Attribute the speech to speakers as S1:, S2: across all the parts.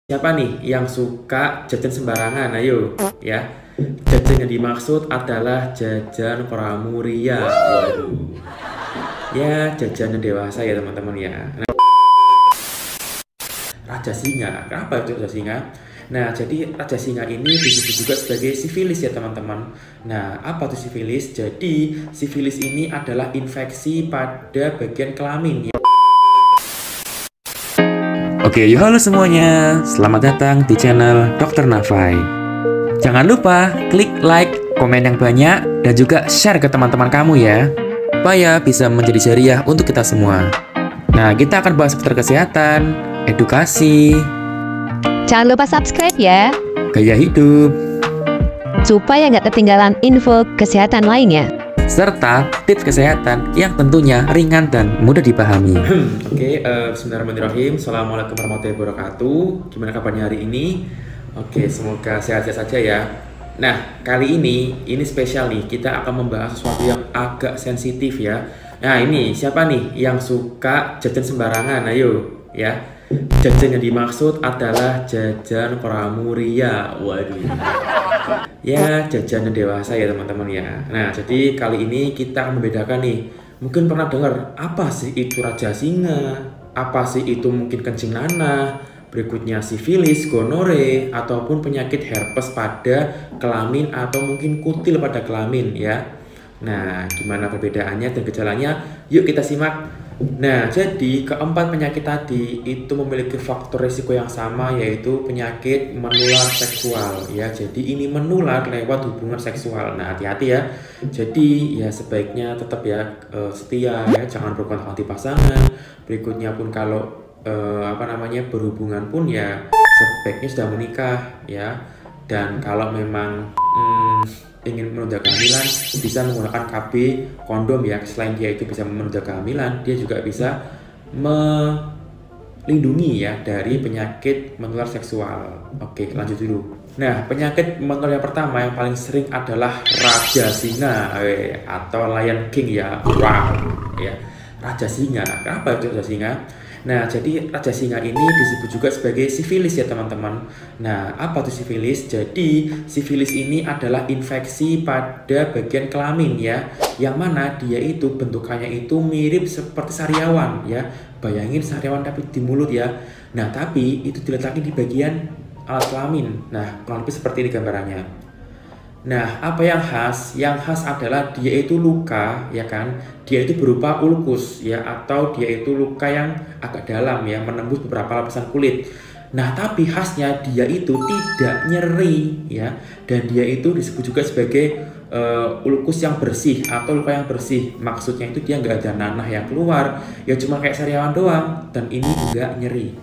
S1: Siapa nih yang suka jajan sembarangan? Ayo, ya. Jajan yang dimaksud adalah jajan pramuria. Waduh. Ya, jajan yang dewasa ya teman-teman ya. Nah, Raja Singa. Kenapa itu Raja Singa? Nah, jadi Raja Singa ini disebut juga sebagai sifilis ya teman-teman. Nah, apa tuh sifilis? Jadi, sifilis ini adalah infeksi pada bagian kelamin ya.
S2: Oke, yo halo semuanya. Selamat datang di channel Dr. Nafai. Jangan lupa klik like, komen yang banyak, dan juga share ke teman-teman kamu ya, supaya bisa menjadi ceria untuk kita semua. Nah, kita akan bahas seputar kesehatan, edukasi,
S3: Jangan lupa subscribe ya,
S2: gaya hidup,
S3: supaya nggak ketinggalan info kesehatan lainnya.
S2: serta tips kesehatan yang tentunya ringan dan mudah dipahami.
S1: Oke, bismillahirrahmanirrahim. Assalamualaikum warahmatullahi wabarakatuh. Gimana kabarnya hari ini? Oke, semoga sehat-sehat saja ya. Nah, kali ini spesial nih. Kita akan membahas sesuatu yang agak sensitif ya. Nah, ini siapa nih yang suka jajan sembarangan? Ayo, ya. Jajan yang dimaksud adalah jajan pramuria. Waduh. Ya, jajan yang dewasa ya teman-teman ya. Nah, jadi kali ini kita akan membedakan nih. Mungkin pernah dengar apa sih itu Raja Singa? Apa sih itu mungkin kencing nanah? Berikutnya sifilis, gonore, ataupun penyakit herpes pada kelamin atau mungkin kutil pada kelamin ya. Nah, gimana perbedaannya dan gejalanya? Yuk kita simak. Nah, jadi keempat penyakit tadi itu memiliki faktor risiko yang sama, yaitu penyakit menular seksual ya. Jadi ini menular lewat hubungan seksual. Nah, hati-hati ya. Jadi ya sebaiknya tetap ya setia ya, jangan berkontak anti pasangan. Berikutnya pun kalau berhubungan pun ya sebaiknya sudah menikah ya. Dan kalau memang ingin menunda kehamilan, bisa menggunakan KB kondom ya. Selain dia itu bisa menunda kehamilan, dia juga bisa melindungi ya dari penyakit menular seksual. Oke, lanjut dulu. Nah, penyakit menular yang pertama yang paling sering adalah Raja Singa atau Lion King ya. Wow, ya. Raja Singa. Kenapa itu Raja Singa? Nah, jadi Raja Singa ini disebut juga sebagai sifilis ya teman-teman. Nah, apa itu sifilis? Jadi, sifilis ini adalah infeksi pada bagian kelamin ya, yang mana dia itu bentukannya itu mirip seperti sariawan ya. Bayangin sariawan tapi di mulut ya. Nah, tapi itu diletakkan di bagian alat kelamin. Nah, kurang lebih seperti ini gambarannya. Nah, apa yang khas? Yang khas adalah dia itu luka, ya kan? Dia itu berupa ulkus, ya, atau dia itu luka yang agak dalam, ya, menembus beberapa lapisan kulit. Nah, tapi khasnya dia itu tidak nyeri, ya, dan dia itu disebut juga sebagai ulkus yang bersih atau luka yang bersih. Maksudnya itu dia nggak ada nanah yang keluar, ya cuma kayak sariawan doang, dan ini nggak nyeri.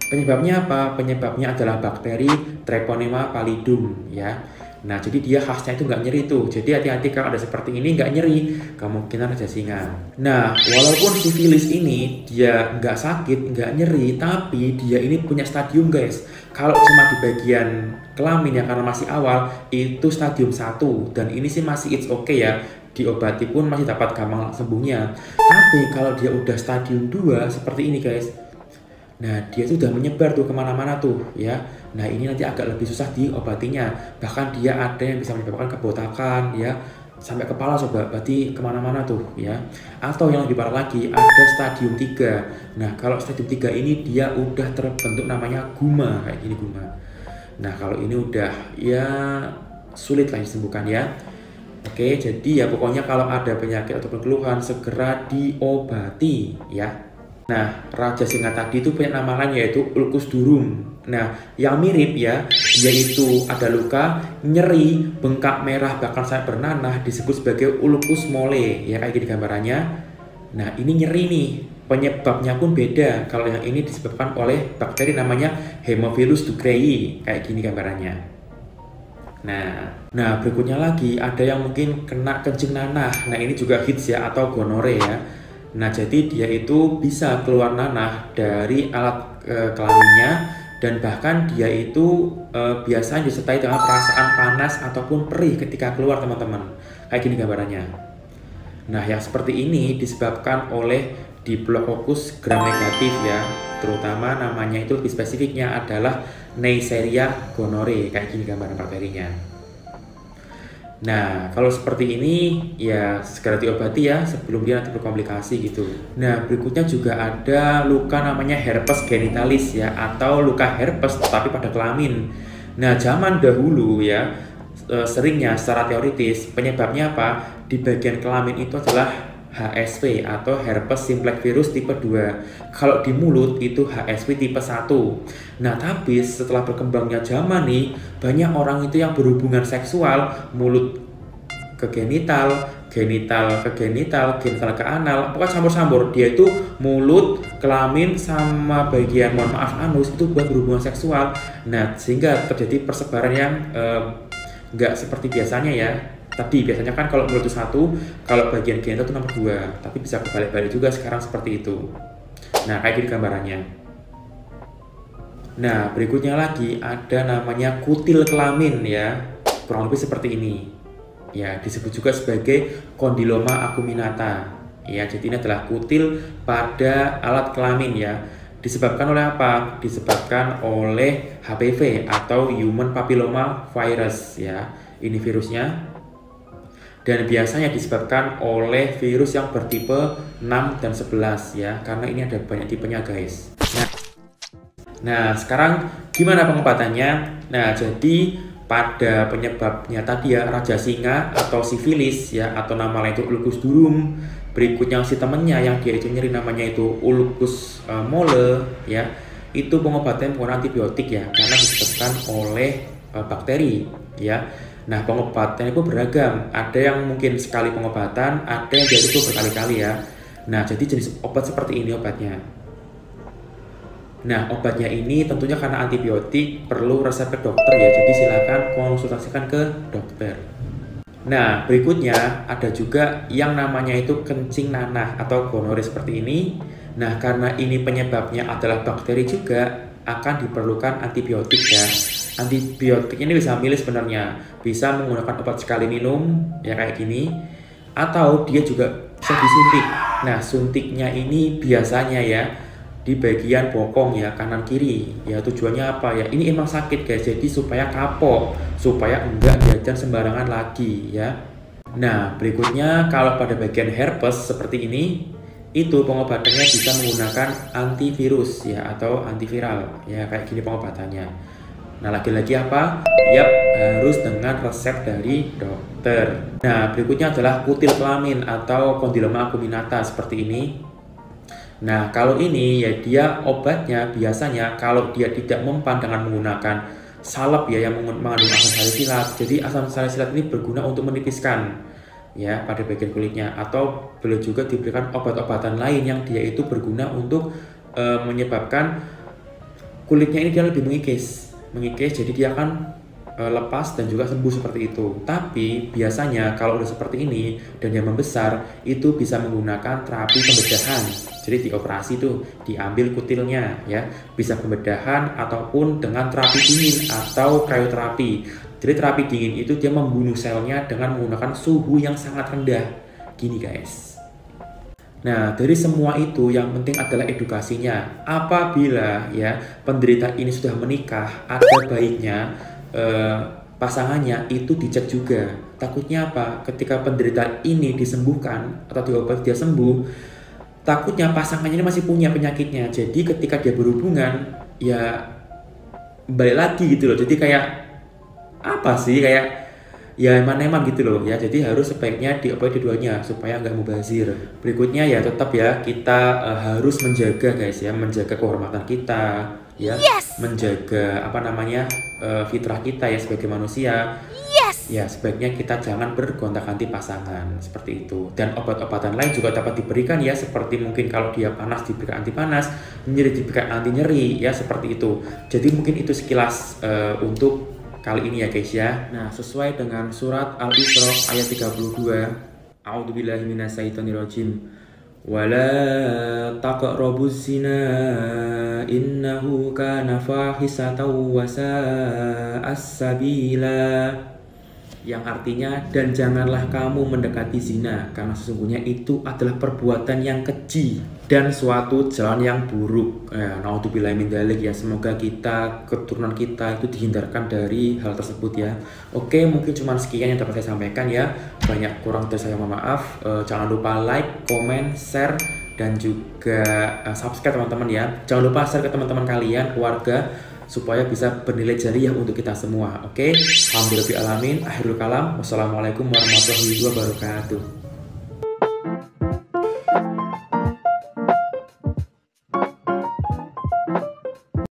S1: Penyebabnya apa? Penyebabnya adalah bakteri Treponema pallidum, ya. Nah, jadi dia khasnya itu nggak nyeri tuh. Jadi hati-hati kalau ada seperti ini nggak nyeri, kemungkinan Raja Singa. Nah, walaupun sifilis ini dia nggak sakit, nggak nyeri, tapi dia ini punya stadium guys. Kalau cuma di bagian kelamin ya karena masih awal, itu stadium 1. Dan ini sih masih it's okay ya. Diobati pun masih dapat gampang sembuhnya. Tapi kalau dia udah stadium 2 seperti ini guys, nah, dia itu udah menyebar tuh kemana-mana tuh ya. Nah, ini nanti agak lebih susah diobatinya. Bahkan dia ada yang bisa menyebabkan kebotakan ya, sampai kepala coba, berarti kemana-mana tuh ya. Atau yang lebih parah lagi, ada stadium 3. Nah, kalau stadium 3 ini dia udah terbentuk namanya guma, kayak gini guma. Nah, kalau ini udah ya sulit lah disembuhkan ya. Oke, jadi ya pokoknya kalau ada penyakit ataupun keluhan segera diobati ya. Nah, Raja Singa tadi itu punya nama lain yaitu ulkus durum. Nah, yang mirip ya, dia itu ada luka, nyeri, bengkak merah, bahkan sampai bernanah, disebut sebagai ulkus mole. Ya, kayak gini gambarannya. Nah, ini nyeri nih. Penyebabnya pun beda. Kalau yang ini disebabkan oleh bakteri namanya Haemophilus ducreyi. Kayak gini gambarannya. Nah, berikutnya lagi ada yang mungkin kena kencing nanah. Nah, ini juga hits ya atau gonore ya. Nah, jadi dia itu bisa keluar nanah dari alat kelaminnya, dan bahkan dia itu biasanya disertai dengan perasaan panas ataupun perih ketika keluar teman-teman. Kayak gini gambarannya. Nah, yang seperti ini disebabkan oleh Diplococcus gram negatif ya. terutama namanya itu lebih spesifiknya adalah Neisseria gonorrhoeae, kayak gini gambaran bakterinya. Nah, kalau seperti ini ya segera diobati ya sebelum dia nanti berkomplikasi gitu. Nah, berikutnya juga ada luka namanya herpes genitalis ya, atau luka herpes tapi pada kelamin. Nah, zaman dahulu ya seringnya secara teoritis penyebabnya apa? Di bagian kelamin itu adalah HSV atau herpes simplex virus tipe 2. Kalau di mulut itu HSV tipe 1. Nah, tapi setelah berkembangnya zaman nih, banyak orang itu yang berhubungan seksual mulut ke genital, genital ke genital, genital ke anal, pokoknya campur-campur. Dia itu mulut, kelamin sama bagian mohon maaf anus itu buat berhubungan seksual. Nah, sehingga terjadi persebaran yang nggak seperti biasanya ya. Tadi biasanya kan kalau mulut itu 1, kalau bagian genital itu nomor 2, tapi bisa kebalik-balik juga sekarang seperti itu. Nah, kayak gini gambarannya. Nah, berikutnya lagi ada namanya kutil kelamin ya, kurang lebih seperti ini. Ya, disebut juga sebagai kondiloma acuminata. Ya, jadi ini adalah kutil pada alat kelamin ya. Disebabkan oleh apa? Disebabkan oleh HPV atau Human Papilloma Virus ya. Ini virusnya. Dan biasanya disebabkan oleh virus yang bertipe 6 dan 11 ya, karena ini ada banyak tipenya guys. Nah, sekarang gimana pengobatannya? Nah, jadi pada penyebabnya tadi ya, raja singa atau sifilis ya, atau nama lain itu ulcus durum. Berikutnya si temennya yang dia itu nyeri namanya itu ulcus mole ya, itu pengobatannya menggunakan antibiotik ya, karena disebabkan oleh bakteri ya. Nah, pengobatannya itu beragam. Ada yang mungkin sekali pengobatan, ada yang dia itu berkali-kali ya. Nah, jadi jenis obat seperti ini obatnya. Nah, obatnya ini tentunya karena antibiotik perlu resep ke dokter ya. Jadi silakan konsultasikan ke dokter. Nah, berikutnya ada juga yang namanya itu kencing nanah atau gonorrhea seperti ini. Nah, karena ini penyebabnya adalah bakteri juga, akan diperlukan antibiotik ya. Antibiotik ini bisa milih sebenarnya, bisa menggunakan obat sekali minum ya kayak gini, atau dia juga bisa disuntik. Nah, suntiknya ini biasanya ya di bagian bokong ya, kanan kiri ya. Tujuannya apa ya? Ini emang sakit guys, jadi supaya kapok, supaya enggak jajan sembarangan lagi ya. Nah, berikutnya kalau pada bagian herpes seperti ini, itu pengobatannya bisa menggunakan antivirus ya atau antiviral ya, kayak gini pengobatannya. Nah, lagi-lagi apa? Yap, harus dengan resep dari dokter. Nah, berikutnya adalah kutil kelamin atau kondiloma acuminata seperti ini. Nah, kalau ini ya dia obatnya biasanya kalau dia tidak mempan dengan menggunakan salep ya yang mengandung asam salisilat. Jadi asam salisilat ini berguna untuk menipiskan ya pada bagian kulitnya, atau boleh juga diberikan obat-obatan lain yang dia itu berguna untuk menyebabkan kulitnya ini dia lebih mengikis, jadi dia akan lepas dan juga sembuh seperti itu. Tapi biasanya kalau udah seperti ini dan dia membesar, itu bisa menggunakan terapi pembedahan. Jadi dioperasi tuh, diambil kutilnya ya, bisa pembedahan ataupun dengan terapi dingin atau krioterapi. Jadi terapi dingin itu dia membunuh selnya dengan menggunakan suhu yang sangat rendah. Gini guys. Nah, dari semua itu yang penting adalah edukasinya. Apabila ya penderita ini sudah menikah, ada baiknya pasangannya itu dicek juga. Takutnya apa? Ketika penderita ini disembuhkan atau diobati dia sembuh, takutnya pasangannya ini masih punya penyakitnya. Jadi ketika dia berhubungan ya balik lagi gitu loh. Jadi kayak apa sih, kayak ya eman-eman gitu loh ya. Jadi harus sebaiknya diobati dua-duanya supaya nggak mubazir. Berikutnya ya tetap ya kita harus menjaga guys ya, menjaga kehormatan kita ya, menjaga apa namanya fitrah kita ya sebagai manusia. Ya sebaiknya kita jangan bergonta-ganti pasangan seperti itu. Dan obat-obatan lain juga dapat diberikan ya, seperti mungkin kalau dia panas diberikan anti panas, nyeri diberikan anti nyeri ya, seperti itu. Jadi mungkin itu sekilas untuk kali ini ya guys ya. Nah, sesuai dengan surat Al-Isra ayat 32, A'udzubillahi minasyaitonirrajim. Wala taqrabuz zina innahu kana fahisatan wa sa'as sabila. yang artinya dan janganlah kamu mendekati zina karena sesungguhnya itu adalah perbuatan yang keji dan suatu jalan yang buruk. Naudzubillah min dzalik ya, semoga kita, keturunan kita itu dihindarkan dari hal tersebut ya. Oke, mungkin cuma sekian yang dapat saya sampaikan ya. Banyak kurang dari saya mohon maaf. Jangan lupa like, comment, share dan juga subscribe teman-teman ya. Jangan lupa share ke teman-teman kalian, keluarga, supaya bisa bernilai jariah untuk kita semua. Oke, alhamdulillahirabbil alamin. Akhirul kalam. Wassalamualaikum warahmatullahi wabarakatuh.